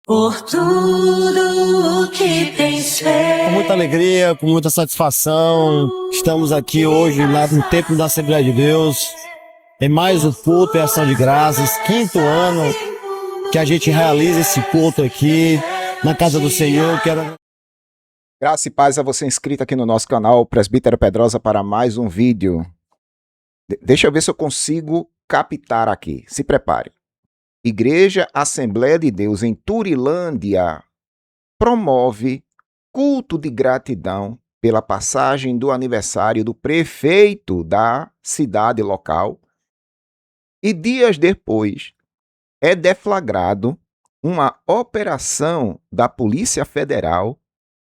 Por tudo o que tens feito. Com muita alegria, com muita satisfação, estamos aqui hoje lá no Templo da Assembleia de Deus, em mais um culto e ação de graças, 5º ano que a gente realiza esse culto aqui na casa do Senhor. Graça e paz a você inscrito aqui no nosso canal, Presbítero Pedrosa, para mais um vídeo. Deixa eu ver se eu consigo captar aqui. Se prepare. Igreja Assembleia de Deus em Turilândia promove culto de gratidão pela passagem do aniversário do prefeito da cidade local. E dias depois é deflagrado uma operação da Polícia Federal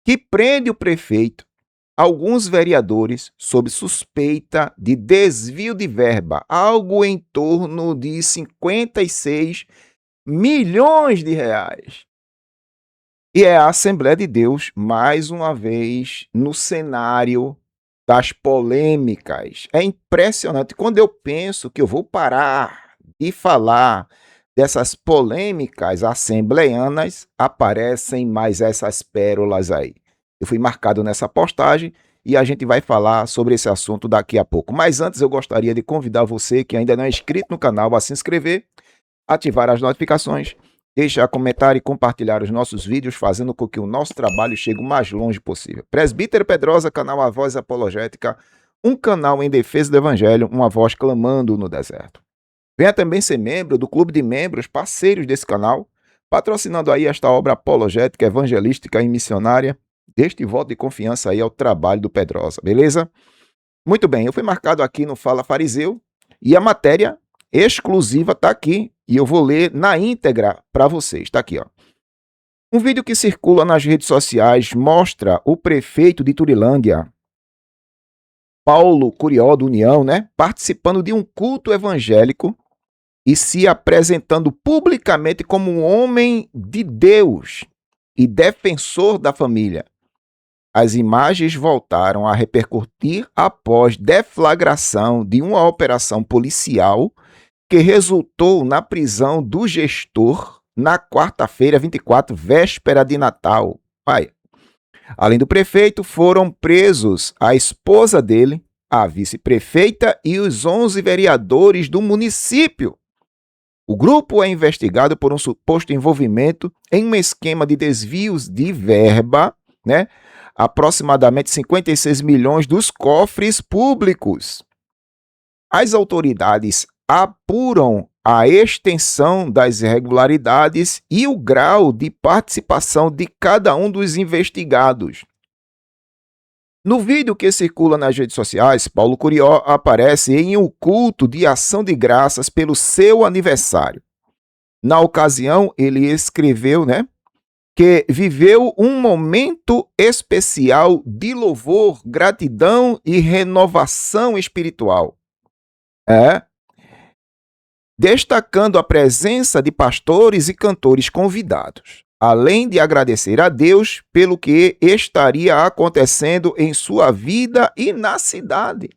que prende o prefeito, alguns vereadores, sob suspeita de desvio de verba, algo em torno de 56 milhões de reais. E é a Assembleia de Deus, mais uma vez, no cenário das polêmicas. É impressionante. Quando eu penso que eu vou parar de falar dessas polêmicas assembleianas, aparecem mais essas pérolas aí. Eu fui marcado nessa postagem e a gente vai falar sobre esse assunto daqui a pouco. Mas antes eu gostaria de convidar você que ainda não é inscrito no canal a se inscrever, ativar as notificações, deixar comentário e compartilhar os nossos vídeos, fazendo com que o nosso trabalho chegue o mais longe possível. Presbítero Pedrosa, canal A Voz Apologética, um canal em defesa do Evangelho, uma voz clamando no deserto. Venha também ser membro do clube de membros parceiros desse canal, patrocinando aí esta obra apologética, evangelística e missionária. Deste voto de confiança aí ao trabalho do Pedrosa, beleza? Muito bem, eu fui marcado aqui no Fala Fariseu e a matéria exclusiva está aqui e eu vou ler na íntegra para vocês. Está aqui, ó. Um vídeo que circula nas redes sociais mostra o prefeito de Turilândia, Paulo Curió do União, participando de um culto evangélico e se apresentando publicamente como um homem de Deus e defensor da família. As imagens voltaram a repercutir após deflagração de uma operação policial que resultou na prisão do gestor na quarta-feira, 24, véspera de Natal. Além do prefeito, foram presos a esposa dele, a vice-prefeita e os 11 vereadores do município. O grupo é investigado por um suposto envolvimento em um esquema de desvios de verba, aproximadamente 56 milhões dos cofres públicos. As autoridades apuram a extensão das irregularidades e o grau de participação de cada um dos investigados. No vídeo que circula nas redes sociais, Paulo Curió aparece em um culto de ação de graças pelo seu aniversário. Na ocasião, ele escreveu, que viveu um momento especial de louvor, gratidão e renovação espiritual. Destacando a presença de pastores e cantores convidados, além de agradecer a Deus pelo que estaria acontecendo em sua vida e na cidade.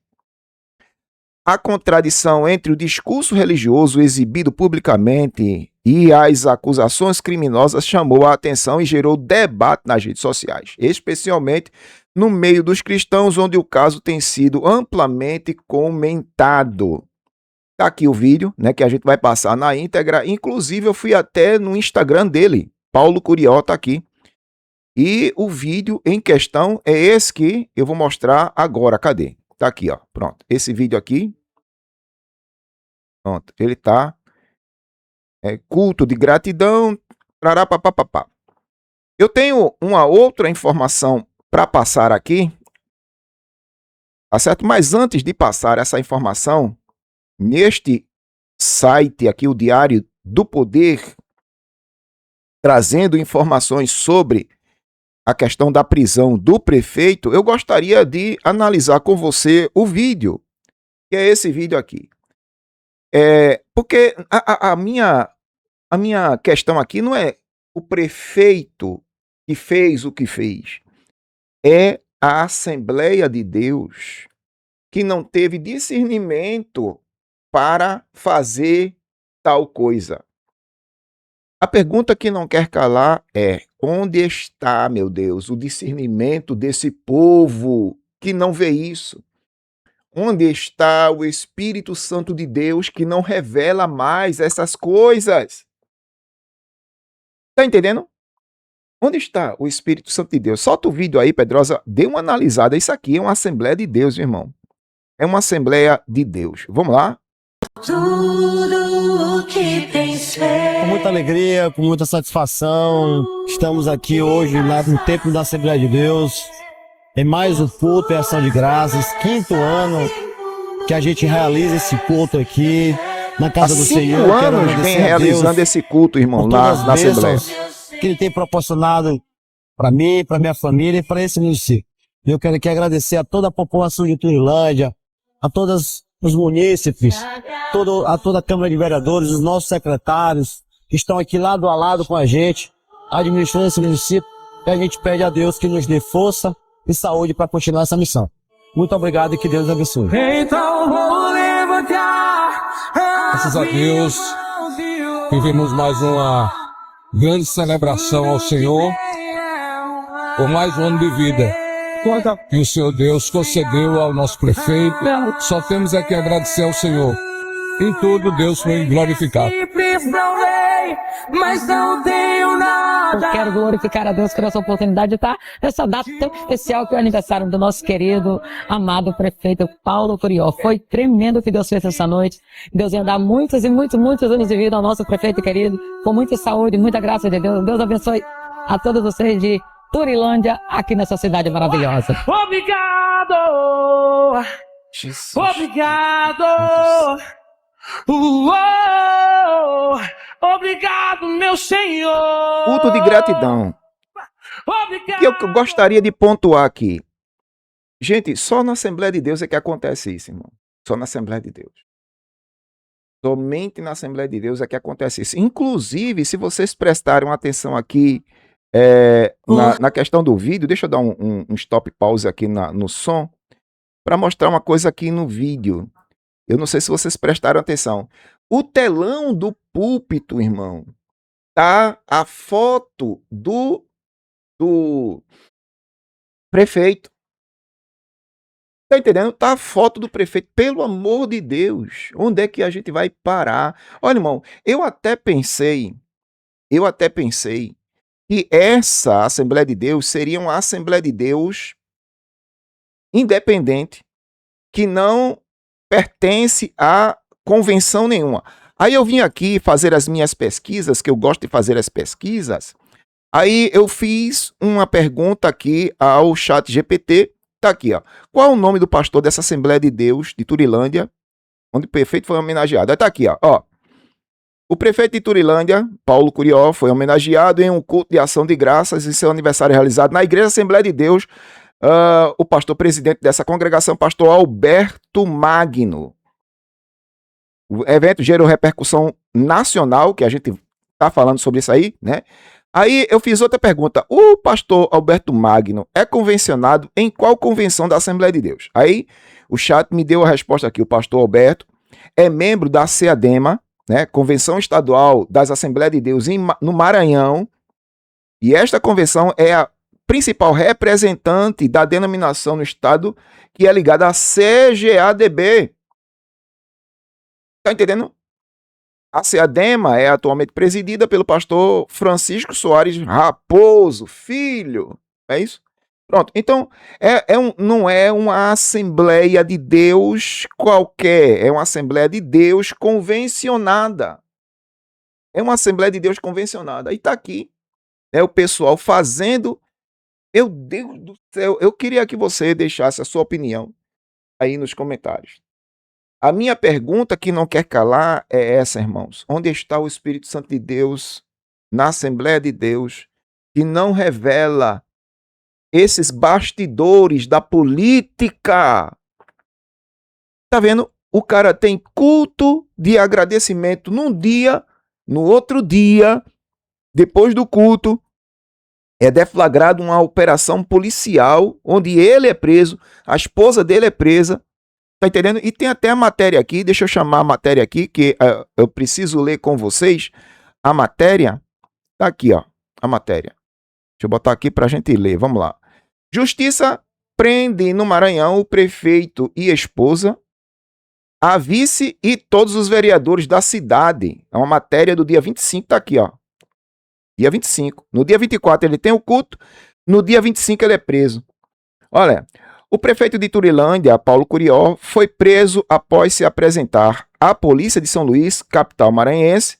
A contradição entre o discurso religioso exibido publicamente e as acusações criminosas chamou a atenção e gerou debate nas redes sociais, especialmente no meio dos cristãos, onde o caso tem sido amplamente comentado. Está aqui o vídeo, que a gente vai passar na íntegra. Inclusive, eu fui até no Instagram dele, Paulo Curió está aqui. E o vídeo em questão é esse que eu vou mostrar agora. Cadê? Está aqui, ó. Pronto. Esse vídeo aqui. Pronto. Ele está. Culto de gratidão. Papapá. Eu tenho uma outra informação para passar aqui. Tá certo? Mas antes de passar essa informação, neste site aqui, o Diário do Poder, trazendo informações sobre a questão da prisão do prefeito, eu gostaria de analisar com você o vídeo, que é esse vídeo aqui. Porque a minha questão aqui não é o prefeito que fez o que fez, é a Assembleia de Deus que não teve discernimento para fazer tal coisa. A pergunta que não quer calar é: onde está, meu Deus, o discernimento desse povo que não vê isso? Onde está o Espírito Santo de Deus que não revela mais essas coisas? Tá entendendo? Onde está o Espírito Santo de Deus? Solta o vídeo aí, Pedrosa, dê uma analisada. Isso aqui é uma Assembleia de Deus, meu irmão. É uma Assembleia de Deus. Vamos lá? tudo o que tens Com feito. muita alegria, com muita satisfação, estamos aqui hoje lá no templo da Assembleia de Deus, em mais um culto e ação de graças, 5º ano que a gente realiza esse culto aqui na Há casa do 5 Senhor. Quero anos vem agradecer a realizando Deus esse culto, irmão, por todas na as Assembleia. bênçãos que Ele tem proporcionado para mim, para minha família e para esse município. Eu quero aqui agradecer a toda a população de Turilândia, a todos os munícipes, a toda a Câmara de Vereadores, os nossos secretários que estão aqui lado a lado com a gente, administrando esse município, e a gente pede a Deus que nos dê força e saúde para continuar essa missão. Muito obrigado e que Deus abençoe. Então vou levantar. Graças a Deus, vivemos mais uma grande celebração ao Senhor por mais um ano de vida que o Senhor Deus concedeu ao nosso prefeito. Só temos aqui a agradecer ao Senhor. Em tudo, Deus foi glorificado. Mas não tenho nada. Eu quero glorificar a Deus por essa oportunidade de estar nessa data tão especial que é o aniversário do nosso querido, amado prefeito Paulo Curió. Foi tremendo o que Deus fez essa noite. Deus ia dar muitos e muitos, muitos anos de vida ao nosso prefeito querido, com muita saúde, muita graça de Deus. Deus abençoe a todos vocês de Turilândia, aqui nessa cidade maravilhosa. Obrigado! Jesus. Obrigado! Obrigado, meu Senhor! Culto de gratidão. Obrigado! Que eu gostaria de pontuar aqui. Gente, só na Assembleia de Deus é que acontece isso, irmão. Só na Assembleia de Deus. Somente na Assembleia de Deus é que acontece isso. Inclusive, se vocês prestarem atenção aqui na questão do vídeo, deixa eu dar um stop pause aqui no som, para mostrar uma coisa aqui no vídeo. Eu não sei se vocês prestaram atenção. O telão do púlpito, irmão, tá a foto do prefeito. Tá entendendo? Tá a foto do prefeito. Pelo amor de Deus, onde é que a gente vai parar? Olha, irmão, eu até pensei que essa Assembleia de Deus seria uma Assembleia de Deus independente, que não pertence a convenção nenhuma. Aí eu vim aqui fazer as minhas pesquisas, que eu gosto de fazer as pesquisas. Aí eu fiz uma pergunta aqui ao ChatGPT. Tá aqui, ó. Qual é o nome do pastor dessa Assembleia de Deus de Turilândia, onde o prefeito foi homenageado? Aí tá aqui, ó. O prefeito de Turilândia, Paulo Curió, foi homenageado em um culto de ação de graças em seu aniversário realizado na Igreja Assembleia de Deus. O pastor presidente dessa congregação, pastor Alberto Magno. O evento gerou repercussão nacional, que a gente tá falando sobre isso aí, né? Aí eu fiz outra pergunta. O pastor Alberto Magno é convencionado em qual convenção da Assembleia de Deus? Aí o chat me deu a resposta aqui. O pastor Alberto é membro da CEADEMA, né? Convenção Estadual das Assembleias de Deus no Maranhão. E esta convenção é a principal representante da denominação no estado, que é ligada à CGADB. Tá entendendo? A CEADEMA é atualmente presidida pelo pastor Francisco Soares Raposo Filho. É isso? Pronto. Então, não é uma Assembleia de Deus qualquer. É uma Assembleia de Deus convencionada. É uma Assembleia de Deus convencionada. E tá aqui, né, o pessoal fazendo. Meu Deus do céu. Eu queria que você deixasse a sua opinião aí nos comentários. A minha pergunta que não quer calar é essa, irmãos. Onde está o Espírito Santo de Deus na Assembleia de Deus que não revela esses bastidores da política? Tá vendo? O cara tem culto de agradecimento num dia, no outro dia, depois do culto, é deflagrado uma operação policial onde ele é preso, a esposa dele é presa. Tá entendendo? E tem até a matéria aqui, deixa eu chamar a matéria aqui, que eu preciso ler com vocês a matéria Tá aqui, ó, a matéria. Deixa eu botar aqui pra gente ler, vamos lá. Justiça prende no Maranhão o prefeito e esposa, a vice e todos os vereadores da cidade. É uma matéria do dia 25, tá aqui, ó. Dia 25. No dia 24 ele tem o culto, no dia 25 ele é preso. Olha, o prefeito de Turilândia, Paulo Curió, foi preso após se apresentar à polícia de São Luís, capital maranhense,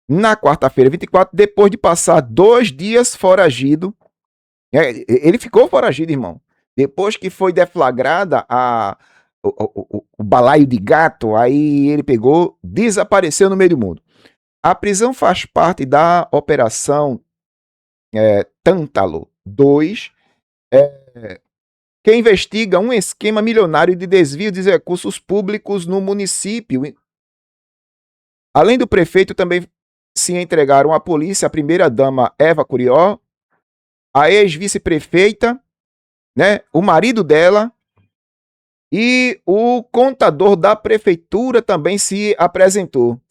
na quarta-feira 24, depois de passar 2 dias foragido. Ele ficou foragido, irmão. Depois que foi deflagrada o balaio de gato, aí ele pegou, desapareceu no meio do mundo. A prisão faz parte da Operação Tântalo 2, que investiga um esquema milionário de desvio de recursos públicos no município. Além do prefeito, também se entregaram à polícia a primeira-dama Eva Curió, a ex-vice-prefeita, né, o marido dela e o contador da prefeitura também se apresentou.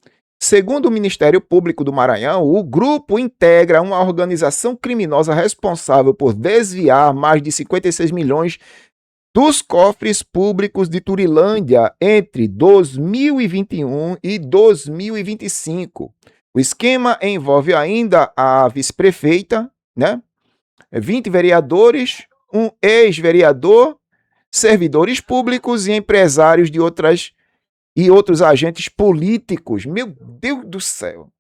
Segundo o Ministério Público do Maranhão, o grupo integra uma organização criminosa responsável por desviar mais de 56 milhões dos cofres públicos de Turilândia entre 2021 e 2025. O esquema envolve ainda a vice-prefeita, né? 20 vereadores, um ex-vereador, servidores públicos e empresários de outros agentes políticos. Meu Deus do céu!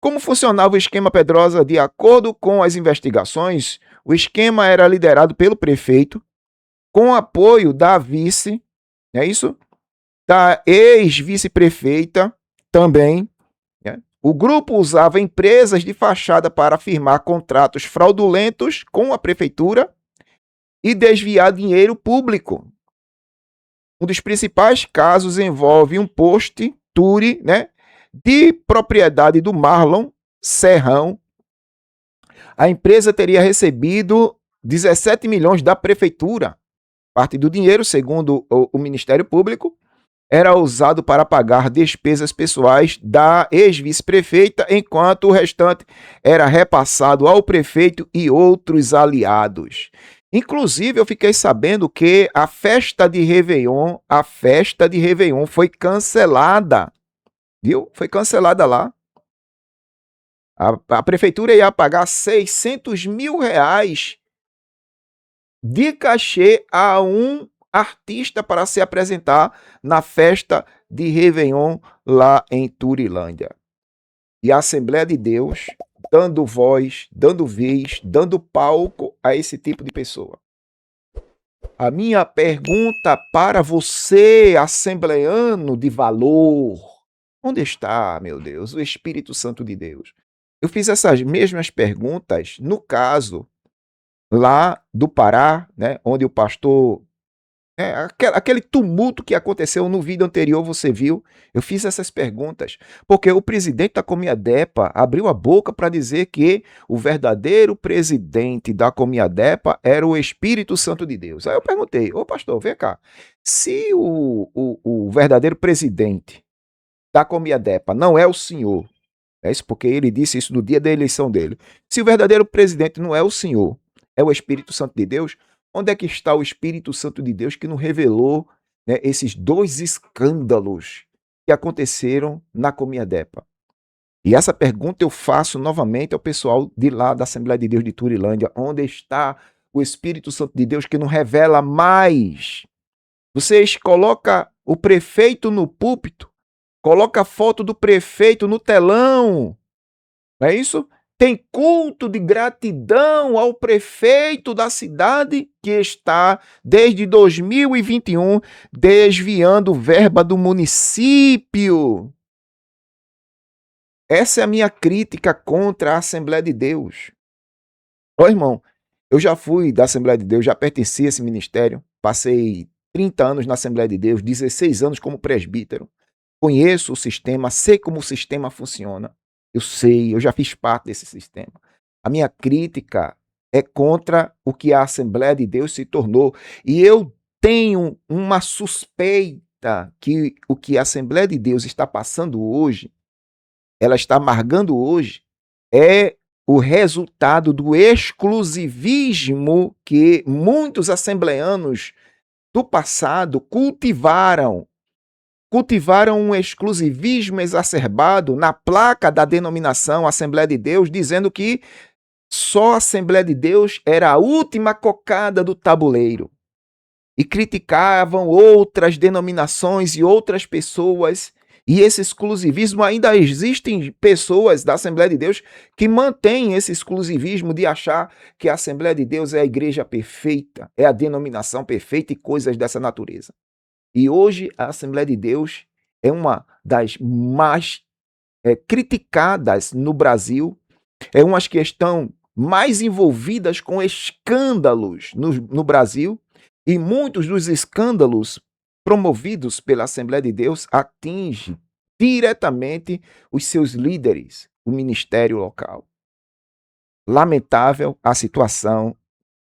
Como funcionava o esquema Pedrosa? De acordo com as investigações, o esquema era liderado pelo prefeito, com apoio da vice, é isso? Da ex-vice-prefeita também. Né? O grupo usava empresas de fachada para firmar contratos fraudulentos com a prefeitura e desviar dinheiro público. Um dos principais casos envolve um poste Turi, né, de propriedade do Marlon Serrão. A empresa teria recebido 17 milhões da prefeitura. Parte do dinheiro, segundo o Ministério Público, era usado para pagar despesas pessoais da ex-vice-prefeita, enquanto o restante era repassado ao prefeito e outros aliados. Inclusive, eu fiquei sabendo que a festa de Réveillon foi cancelada. Viu? Foi cancelada lá. A prefeitura ia pagar 600 mil reais de cachê a um artista para se apresentar na festa de Réveillon lá em Turilândia. E a Assembleia de Deus dando voz, dando vez, dando palco a esse tipo de pessoa. A minha pergunta para você, assembleano de valor, onde está, meu Deus, o Espírito Santo de Deus? Eu fiz essas mesmas perguntas no caso lá do Pará, né, onde o pastor... aquele tumulto que aconteceu no vídeo anterior, você viu? Eu fiz essas perguntas, porque o presidente da Comiadepa abriu a boca para dizer que o verdadeiro presidente da Comiadepa era o Espírito Santo de Deus. Aí eu perguntei, ô pastor, vem cá, se o verdadeiro presidente da Comiadepa não é o senhor, é isso porque ele disse isso no dia da eleição dele, se o verdadeiro presidente não é o senhor, é o Espírito Santo de Deus, onde é que está o Espírito Santo de Deus que nos revelou, né, esses 2 escândalos que aconteceram na Comiadepa? E essa pergunta eu faço novamente ao pessoal de lá da Assembleia de Deus de Turilândia. Onde está o Espírito Santo de Deus que nos revela mais? Vocês colocam o prefeito no púlpito, coloca a foto do prefeito no telão, não é isso? Tem culto de gratidão ao prefeito da cidade que está, desde 2021, desviando verba do município. Essa é a minha crítica contra a Assembleia de Deus. Ó, irmão, eu já fui da Assembleia de Deus, já pertenci a esse ministério, passei 30 anos na Assembleia de Deus, 16 anos como presbítero. Conheço o sistema, sei como o sistema funciona. Eu sei, eu já fiz parte desse sistema. A minha crítica é contra o que a Assembleia de Deus se tornou. E eu tenho uma suspeita que o que a Assembleia de Deus está passando hoje, ela está amargando hoje, é o resultado do exclusivismo que muitos assembleanos do passado cultivaram um exclusivismo exacerbado na placa da denominação Assembleia de Deus, dizendo que só a Assembleia de Deus era a última cocada do tabuleiro. E criticavam outras denominações e outras pessoas. E esse exclusivismo, ainda existem pessoas da Assembleia de Deus que mantêm esse exclusivismo de achar que a Assembleia de Deus é a igreja perfeita, é a denominação perfeita e coisas dessa natureza. E hoje a Assembleia de Deus é uma das mais criticadas no Brasil, é uma das que estão mais envolvidas com escândalos no Brasil, e muitos dos escândalos promovidos pela Assembleia de Deus atingem diretamente os seus líderes, o ministério local. Lamentável a situação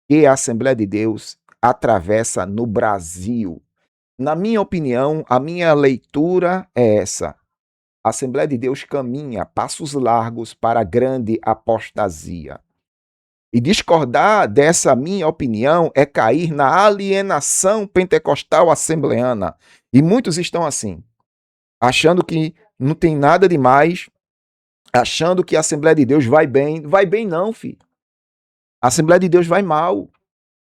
que a Assembleia de Deus atravessa no Brasil. Na minha opinião, a minha leitura é essa. A Assembleia de Deus caminha passos largos para a grande apostasia. E discordar dessa minha opinião é cair na alienação pentecostal assembleana. E muitos estão assim, achando que não tem nada demais, achando que a Assembleia de Deus vai bem. Vai bem não, filho. A Assembleia de Deus vai mal.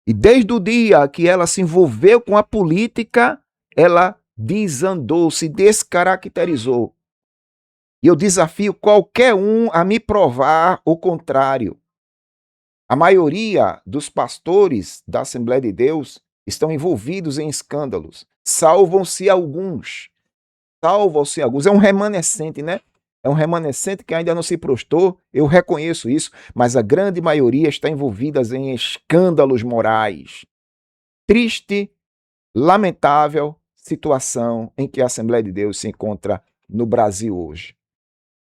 E desde o dia que ela se envolveu com a política, ela desandou, se descaracterizou. E eu desafio qualquer um a me provar o contrário. A maioria dos pastores da Assembleia de Deus estão envolvidos em escândalos. Salvam-se alguns. Salvam-se alguns. É um remanescente, né? É um remanescente que ainda não se prostrou. Eu reconheço isso. Mas a grande maioria está envolvida em escândalos morais. Triste, lamentável situação em que a Assembleia de Deus se encontra no Brasil hoje.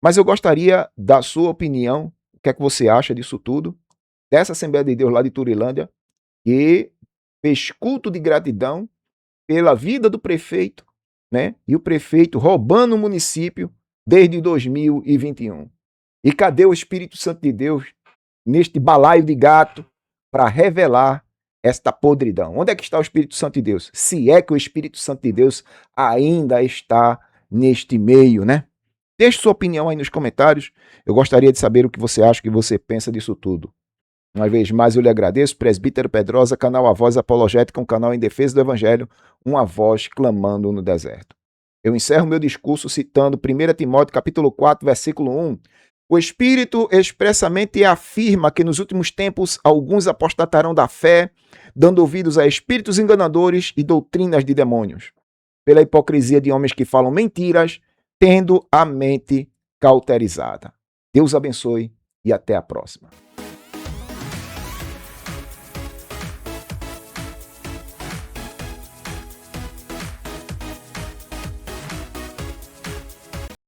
Mas eu gostaria da sua opinião. O que é que você acha disso tudo? Dessa Assembleia de Deus lá de Turilândia, que fez culto de gratidão pela vida do prefeito, né? E o prefeito roubando o município desde 2021. E cadê o Espírito Santo de Deus neste balaio de gato para revelar esta podridão? Onde é que está o Espírito Santo de Deus? Se é que o Espírito Santo de Deus ainda está neste meio, né? Deixe sua opinião aí nos comentários. Eu gostaria de saber o que você acha, o que você pensa disso tudo. Uma vez mais eu lhe agradeço, Presbítero Pedrosa, canal A Voz Apologética, um canal em defesa do Evangelho, uma voz clamando no deserto. Eu encerro meu discurso citando 1 Timóteo capítulo 4, versículo 1. O Espírito expressamente afirma que nos últimos tempos alguns apostatarão da fé, dando ouvidos a espíritos enganadores e doutrinas de demônios, pela hipocrisia de homens que falam mentiras, tendo a mente cauterizada. Deus abençoe e até a próxima.